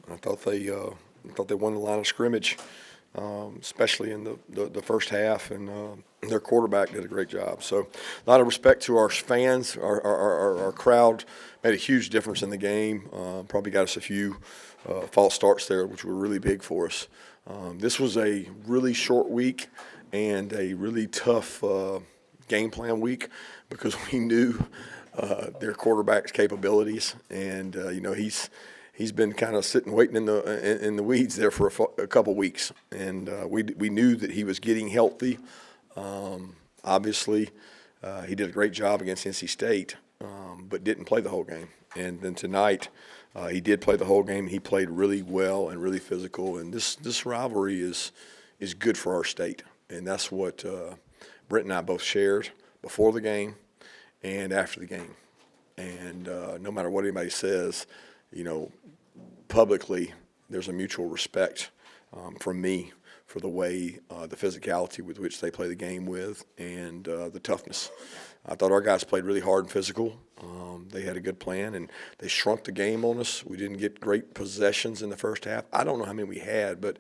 I thought they won the line of scrimmage, especially in the first half, and their quarterback did a great job. So a lot of respect to our fans. Our crowd made a huge difference in the game. Probably got us a few false starts there, which were really big for us. This was a really short week and a really tough game plan week because we knew their quarterback's capabilities, and he's been kind of sitting waiting in the weeds there for a couple weeks, and we knew that he was getting healthy. Obviously, he did a great job against NC State, but didn't play the whole game. And then tonight, he did play the whole game. He played really well and really physical. And this rivalry is good for our state, and that's what Brent and I both shared before the game and after the game. And no matter what anybody says, publicly, there's a mutual respect from me for the way, the physicality with which they play the game with, and the toughness. I thought our guys played really hard and physical. They had a good plan, and they shrunk the game on us. We didn't get great possessions in the first half. I don't know how many we had, but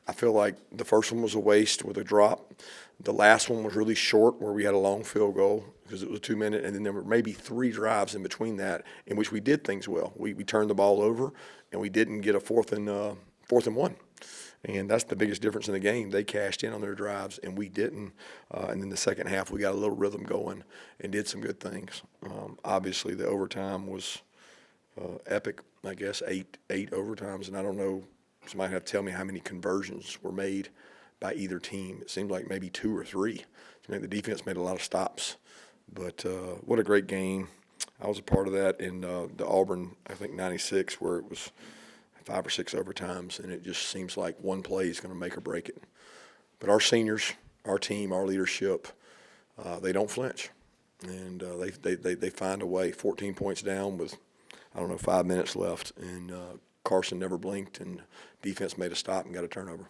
I feel like the first one was a waste with a drop. The last one was really short where we had a long field goal because it was a 2-minute, and then there were maybe 3 drives in between that in which we did things well. We turned the ball over, and we didn't get a fourth and 1. And that's the biggest difference in the game. They cashed in on their drives, and we didn't. And then the second half, we got a little rhythm going and did some good things. Obviously, the overtime was epic, I guess, eight overtimes. And I don't know, somebody have to tell me how many conversions were made by either team. It seemed like maybe 2 or 3. The defense made a lot of stops. But what a great game. I was a part of that in the Auburn, I think, 96, where it was 5 or 6 overtimes, and it just seems like one play is going to make or break it. But our seniors, our team, our leadership, they don't flinch, and they find a way. 14 points down with, 5 minutes left, and Carson never blinked, and defense made a stop and got a turnover.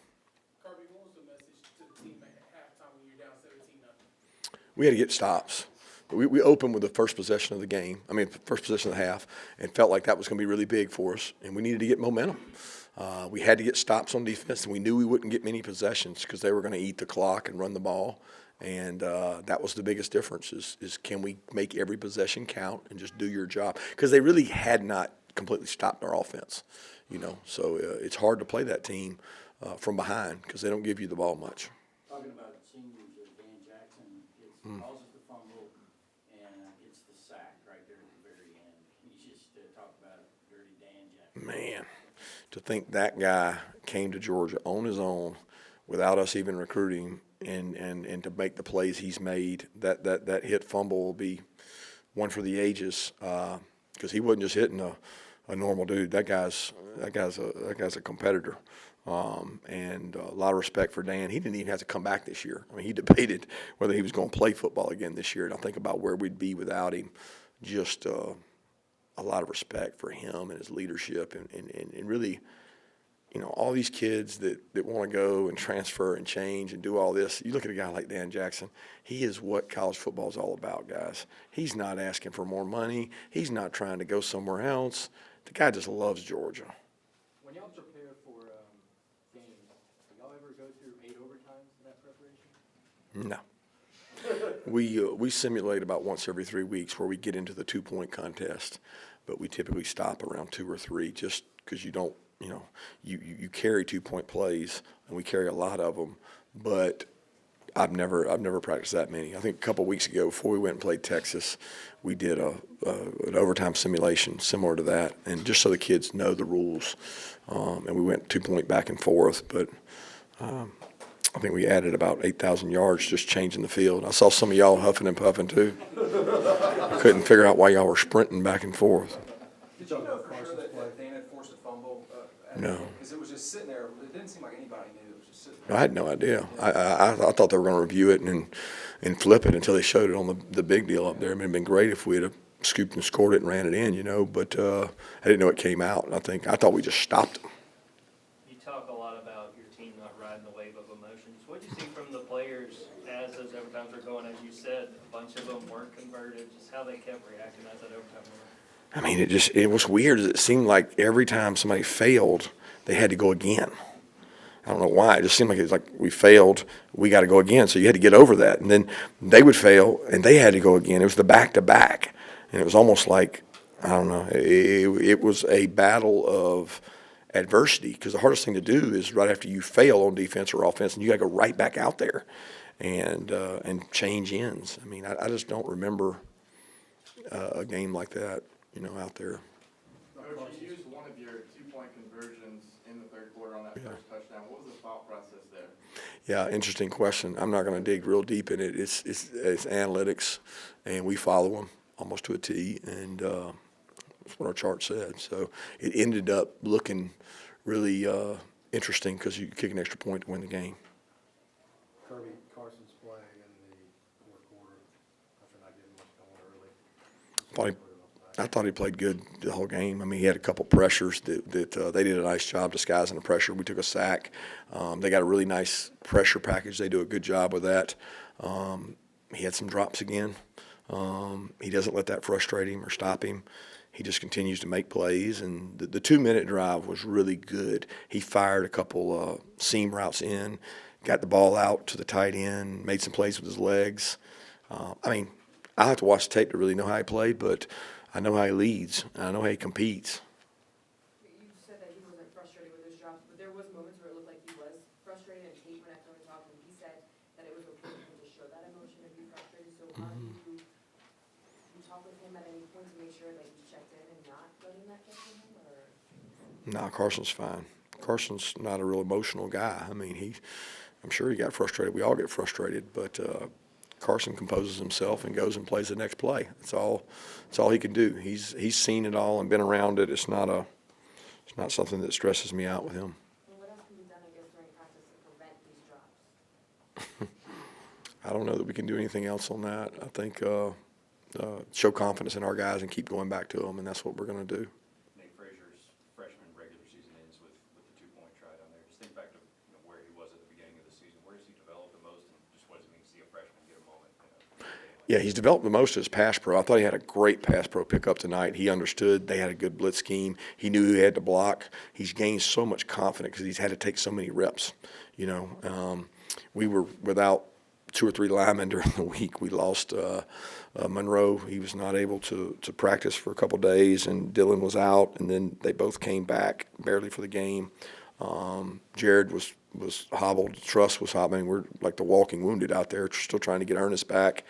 Kirby, what was the message to the team at halftime when you're down 17-0? We had to get stops. We opened with the first possession of the game, first possession of the half, and felt like that was going to be really big for us, and we needed to get momentum. We had to get stops on defense, and we knew we wouldn't get many possessions because they were going to eat the clock and run the ball, and that was the biggest difference is can we make every possession count and just do your job? Because they really had not completely stopped our offense, so it's hard to play that team from behind because they don't give you the ball much. Talking about seniors, Dan Jackson causes the fumble, and it's the sack right there at the very end. You just talk about dirty Dan Jackson. Man, to think that guy came to Georgia on his own without us even recruiting and to make the plays he's made, that hit fumble will be one for the ages because he wasn't just hitting a normal dude. That guy's a competitor. And a lot of respect for Dan. He didn't even have to come back this year. He debated whether he was going to play football again this year. And I think about where we'd be without him. Just a lot of respect for him and his leadership and really, all these kids that want to go and transfer and change and do all this. You look at a guy like Dan Jackson. He is what college football is all about, guys. He's not asking for more money. He's not trying to go somewhere else. The guy just loves Georgia. When y'all prepare for games, do y'all ever go through 8 overtimes in that preparation? No. We simulate about once every 3 weeks where we get into the 2-point contest, but we typically stop around 2 or 3 just because you don't, you carry 2-point plays, and we carry a lot of them, but I've never practiced that many. I think a couple of weeks ago, before we went and played Texas, we did an overtime simulation similar to that, and just so the kids know the rules. And we went 2-point back and forth, but I think we added about 8,000 yards just changing the field. I saw some of y'all huffing and puffing too. I couldn't figure out why y'all were sprinting back and forth. Did you know for sure that Dan had forced a fumble? No. Because it was just sitting there. It didn't seem like anybody knew. It was just sitting there. I had no idea. I thought they were going to review it and flip it until they showed it on the big deal up there. It would have been great if we had scooped and scored it and ran it in, but I didn't know it came out. I thought we just stopped it. You talk a lot about your team not riding the wave of emotions. What did you see from the players as those overtimes were going? As you said, a bunch of them weren't converted. Just how they kept reacting as that overtime went. I mean, it was weird. It seemed like every time somebody failed, they had to go again. I don't know why. It just seemed like it was like we failed, we got to go again. So you had to get over that. And then they would fail, and they had to go again. It was the back-to-back. And it was almost like, I don't know, it was a battle of adversity, because the hardest thing to do is right after you fail on defense or offense, and you got to go right back out there and change ends. I mean, I just don't remember a game like that, out there. Coach, you used one of your 2-point conversions in the third quarter on that first touchdown. What was the thought process there? Yeah, interesting question. I'm not going to dig real deep in it. It's analytics, and we follow them almost to a T, and that's what our chart said. So it ended up looking really interesting because you kick an extra point to win the game. Kirby, Carson's play in the fourth quarter after not getting much going early. I thought he played good the whole game. I mean, he had a couple pressures that they did a nice job disguising the pressure. We took a sack. They got a really nice pressure package. They do a good job with that. He had some drops again. He doesn't let that frustrate him or stop him. He just continues to make plays, and the 2-minute drive was really good. He fired a couple seam routes in, got the ball out to the tight end, made some plays with his legs. I mean, I have to watch the tape to really know how he played, but I know how he leads, and I know how he competes. You said that he wasn't frustrated with his drops, but there was moments where it looked like he was frustrated, and Kate went after him and talked, and he said that it was okay for him to show that emotion and be frustrated. So how do you talk with him at any point to make sure that he's checked in and not letting that get to him? Or? No, Carson's fine. Carson's not a real emotional guy. I mean, I'm sure he got frustrated. We all get frustrated, but Carson composes himself and goes and plays the next play. That's all he can do. He's seen it all and been around it. It's not something that stresses me out with him. And what else can be done, I guess, during practice to prevent these drops? I don't know that we can do anything else on that. I think show confidence in our guys and keep going back to them, and that's what we're going to do. Nate Frazier's freshman regular season ends with the 2-point try down there. Just think back to where he was at the beginning of the season. Where has he developed the most, and just what does it mean to see a freshman get a moment? Yeah, he's developed the most as pass pro. I thought he had a great pass pro pickup tonight. He understood they had a good blitz scheme. He knew he had to block. He's gained so much confidence because he's had to take so many reps. We were without 2 or 3 linemen during the week. We lost Monroe. He was not able to practice for a couple days, and Dylan was out, and then they both came back barely for the game. Jared was hobbled. Truss was hobbling. We're like the walking wounded out there, still trying to get Ernest back.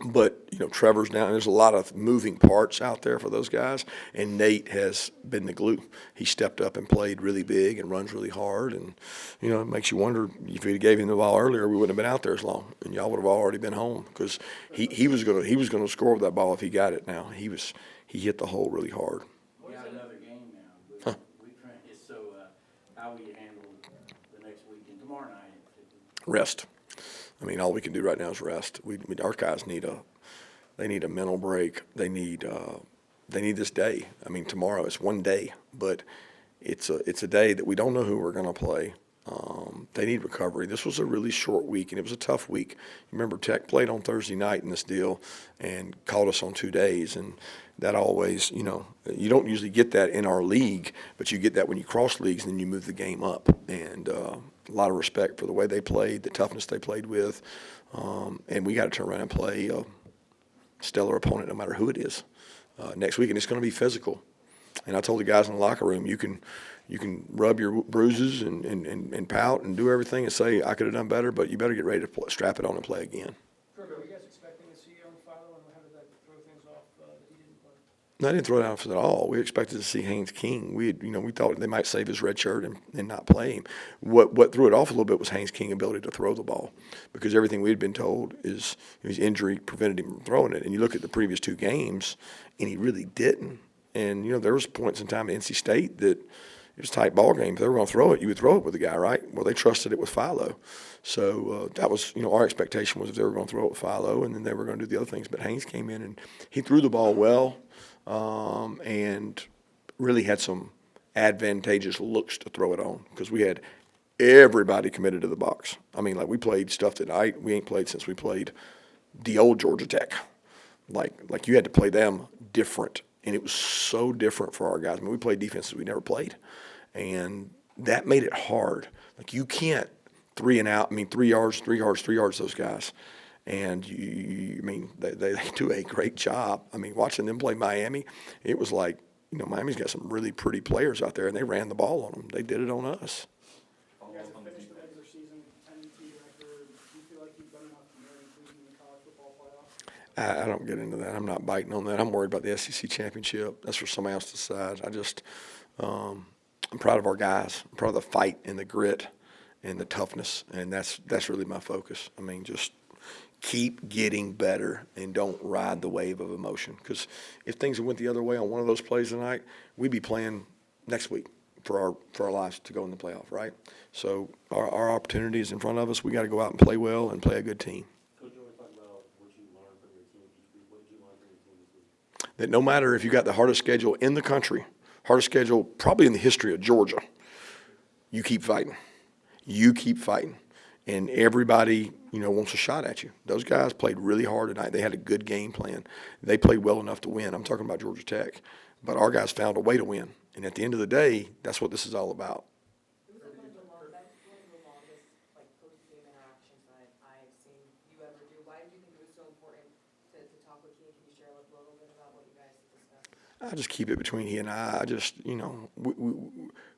But, Trevor's down. There's a lot of moving parts out there for those guys, and Nate has been the glue. He stepped up and played really big and runs really hard, and, it makes you wonder if we'd have gave him the ball earlier, we wouldn't have been out there as long, and y'all would have already been home because he was gonna score with that ball if he got it now. He hit the hole really hard. We got another game now. How will you handle the next week and tomorrow night? Rest. I mean, all we can do right now is rest. Our guys need a mental break. They need this day. I mean, tomorrow it's one day, but it's a day that we don't know who we're going to play. They need recovery. This was a really short week, and it was a tough week. Remember, Tech played on Thursday night in this deal and caught us on 2 days, and that always, you don't usually get that in our league, but you get that when you cross leagues and then you move the game up. And a lot of respect for the way they played, the toughness they played with, and we got to turn around and play a stellar opponent no matter who it is next week, and it's going to be physical. And I told the guys in the locker room, you can rub your bruises and pout and do everything and say, I could have done better, but you better get ready to strap it on and play again. Kirby, are you guys expecting to see Philo, and how did that throw things off that he didn't play? No, I didn't throw it out at all. We expected to see Haynes King. We thought they might save his red shirt and not play him. What threw it off a little bit was Haynes King's ability to throw the ball, because everything we had been told is his injury prevented him from throwing it. And you look at the previous 2 games, and he really didn't. And there was points in time at NC State that it was a tight ball game. If they were going to throw it, you would throw it with the guy, right? Well, they trusted it with Philo. So that was, our expectation was if they were going to throw it with Philo, and then they were going to do the other things. But Haynes came in, and he threw the ball well and really had some advantageous looks to throw it on, because we had everybody committed to the box. I mean, like, we played stuff that we ain't played since we played the old Georgia Tech. Like you had to play them different, and it was so different for our guys. I mean, we played defenses we never played, and that made it hard. Like, you can't 3 and out. I mean, 3 yards, 3 yards, 3 yards. Those guys, and I mean, they do a great job. I mean, watching them play Miami, it was like, Miami's got some really pretty players out there, and they ran the ball on them. They did it on us. You guys have finished the regular season 10-2 record. Do you feel like you've done enough to merit inclusion in the college football playoff? I don't get into that. I'm not biting on that. I'm worried about the SEC championship. That's for somebody else to decide. I'm proud of our guys. I'm proud of the fight and the grit and the toughness, and that's really my focus. I mean, just keep getting better and don't ride the wave of emotion. Because if things had went the other way on one of those plays tonight, we'd be playing next week for our lives to go in the playoff, right? So our opportunity is in front of us. We got to go out and play well and play a good team. Coach, you always talk about what you learned from your team each week. What did you learn from your team this week? That no matter if you got the hardest schedule in the country, hardest schedule probably in the history of Georgia, you keep fighting. You keep fighting. And everybody, wants a shot at you. Those guys played really hard tonight. They had a good game plan. They played well enough to win. I'm talking about Georgia Tech. But our guys found a way to win. And at the end of the day, that's what this is all about. It was one of the longest, post-game interactions that I've seen you ever do. Why did you think it was so important to talk with Key? Can you share a little bit about what you guys discussed? I just keep it between he and I.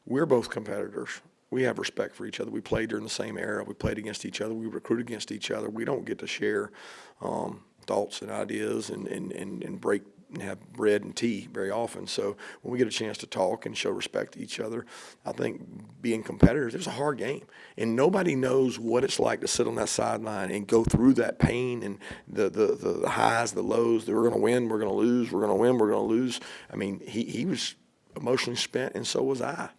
We're both competitors. We have respect for each other. We played during the same era. We played against each other. We recruit against each other. We don't get to share thoughts and ideas and break and have bread and tea very often. So when we get a chance to talk and show respect to each other, I think being competitors, it was a hard game. And nobody knows what it's like to sit on that sideline and go through that pain and the highs, the lows, that we're going to win, we're going to lose, we're going to win, we're going to lose. I mean, he was emotionally spent, and so was I.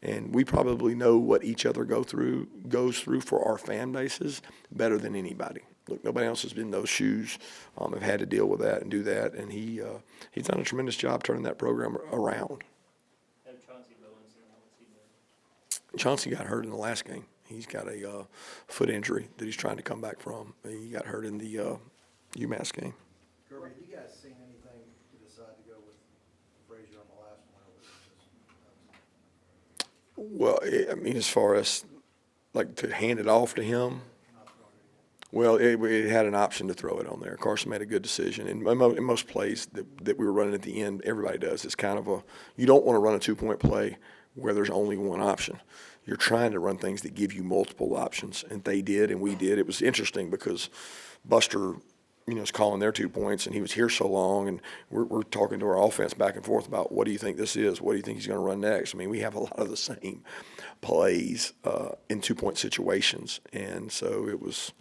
And we probably know what each other goes through for our fan bases better than anybody. Look, nobody else has been in those shoes, have had to deal with that and do that, and he's done a tremendous job turning that program around. Have Chauncey Bowens, what's he doing? Chauncey got hurt in the last game. He's got a foot injury that he's trying to come back from. He got hurt in the UMass game. Kirby, have you guys seen anything to decide to go with Frazier on the last one? Well, I mean, as far as to hand it off to him, well, it had an option to throw it on there. Carson made a good decision. And in most plays that we were running at the end, everybody does. It's kind of you don't want to run a 2-point play where there's only one option. You're trying to run things that give you multiple options, and they did, and we did. It was interesting because Buster, is calling their 2 points, and he was here so long, and we're talking to our offense back and forth about what do you think this is? What do you think he's going to run next? I mean, we have a lot of the same plays in 2-point situations, and so it was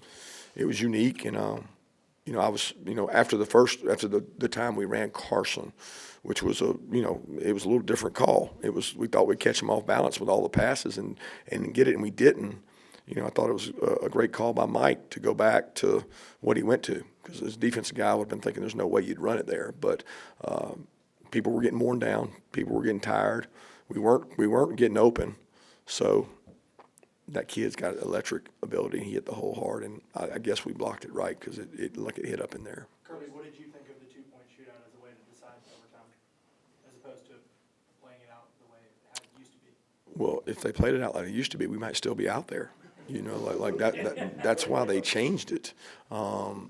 unique. And I was after the time we ran Carson, which was it was a little different call. We thought we'd catch him off balance with all the passes and get it, and we didn't. I thought it was a great call by Mike to go back to what he went to, because as a defensive guy, I would have been thinking there's no way you'd run it there. But people were getting worn down. People were getting tired. We weren't getting open. So that kid's got electric ability. He hit the hole hard, and I guess we blocked it right because it hit up in there. Kirby, what did you think of the 2-point shootout as a way to decide overtime, as opposed to playing it out the way it used to be? Well, if they played it out like it used to be, we might still be out there. Like that. That's why they changed it. And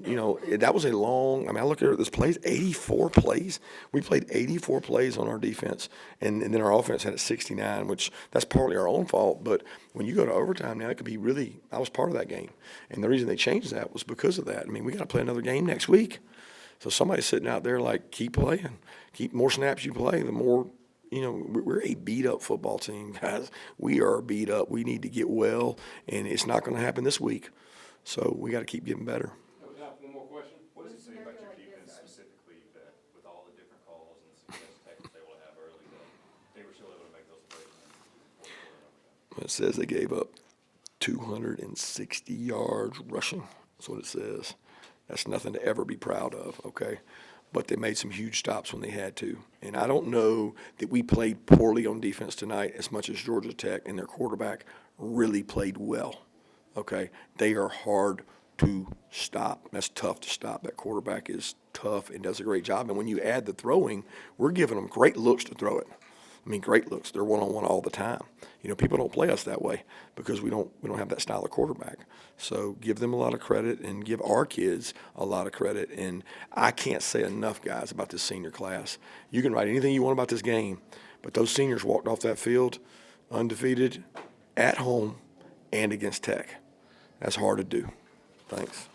that was a long. I mean, I look at this plays, 84 plays. We played 84 plays on our defense, and then our offense had 69, which that's partly our own fault. But when you go to overtime now, it could be really. I was part of that game, and the reason they changed that was because of that. I mean, we got to play another game next week, so somebody's sitting out there keep playing, keep more snaps you play, the more. We're a beat-up football team, guys. We are beat up. We need to get well, and it's not going to happen this week. So we got to keep getting better. One more question. What does it say about your defense specifically that with all the different calls and the success Texas able to have early, that they were still able to make those plays? It says they gave up 260 yards rushing. That's what it says. That's nothing to ever be proud of, okay? But they made some huge stops when they had to. And I don't know that we played poorly on defense tonight as much as Georgia Tech, and their quarterback really played well, okay? They are hard to stop. That's tough to stop. That quarterback is tough. tough and does a great job. And when you add the throwing, we're giving them great looks to throw it. I mean, great looks. They're one-on-one all the time. You know, people don't play us that way because we don't have that style of quarterback. So give them a lot of credit and give our kids a lot of credit. And I can't say enough, guys, about this senior class. You can write anything you want about this game, but those seniors walked off that field undefeated at home and against Tech. That's hard to do. Thanks.